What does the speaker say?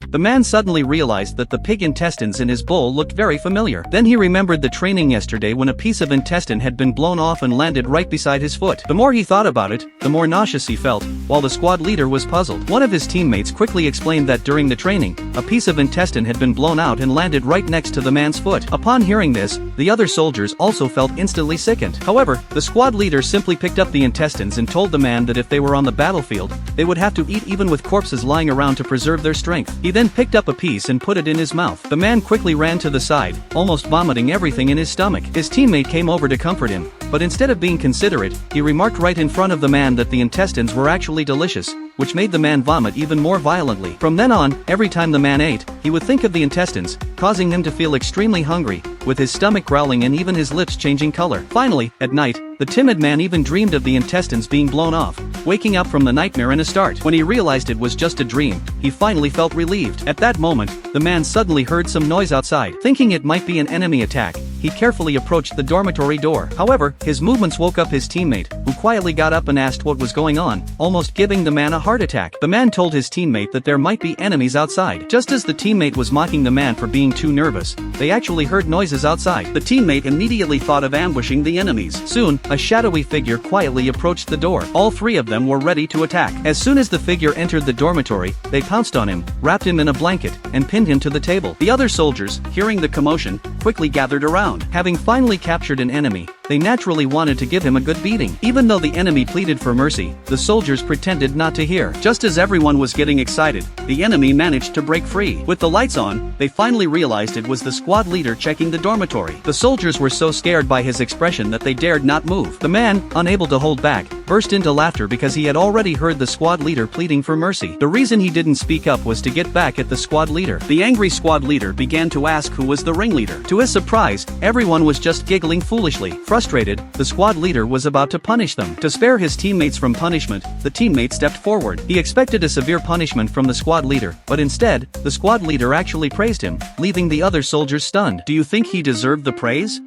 The man suddenly realized that the pig intestines in his bowl looked very familiar. Then he remembered the training yesterday when a piece of intestine had been blown off and landed right beside his foot. The more he thought about it, the more nauseous he felt, while the squad leader was puzzled. One of his teammates quickly explained that during the training, a piece of intestine had been blown out and landed right next to the man's foot. Upon hearing this, the other soldiers also felt instantly sickened. However, the squad leader simply picked up the intestines and told the man that if they were on the battlefield, they would have to eat even with corpses lying around to preserve their strength. He then picked up a piece and put it in his mouth. The man quickly ran to the side, almost vomiting everything in his stomach. His teammate came over to comfort him, but instead of being considerate, he remarked right in front of the man that the intestines were actually delicious, which made the man vomit even more violently. From then on, every time the man ate, he would think of the intestines, causing him to feel extremely hungry, with his stomach growling and even his lips changing color. Finally, at night, the timid man even dreamed of the intestines being blown off, waking up from the nightmare in a start. When he realized it was just a dream, he finally felt relieved. At that moment, the man suddenly heard some noise outside. Thinking it might be an enemy attack, he carefully approached the dormitory door. However, his movements woke up his teammate, who quietly got up and asked what was going on, almost giving the man a heart attack. The man told his teammate that there might be enemies outside. Just as the teammate was mocking the man for being too nervous, they actually heard noises outside. The teammate immediately thought of ambushing the enemies. Soon, a shadowy figure quietly approached the door. All three of them were ready to attack. As soon as the figure entered the dormitory, they pounced on him, wrapped him in a blanket, and pinned him to the table. The other soldiers, hearing the commotion, quickly gathered around. Having finally captured an enemy, they naturally wanted to give him a good beating. Even though the enemy pleaded for mercy, the soldiers pretended not to hear. Just as everyone was getting excited, the enemy managed to break free. With the lights on, they finally realized it was the squad leader checking the dormitory. The soldiers were so scared by his expression that they dared not move. The man, unable to hold back, burst into laughter because he had already heard the squad leader pleading for mercy. The reason he didn't speak up was to get back at the squad leader. The angry squad leader began to ask who was the ringleader. To his surprise, everyone was just giggling foolishly. Frustrated, the squad leader was about to punish them. To spare his teammates from punishment, the teammate stepped forward. He expected a severe punishment from the squad leader, but instead, the squad leader actually praised him, leaving the other soldiers stunned. Do you think he deserved the praise?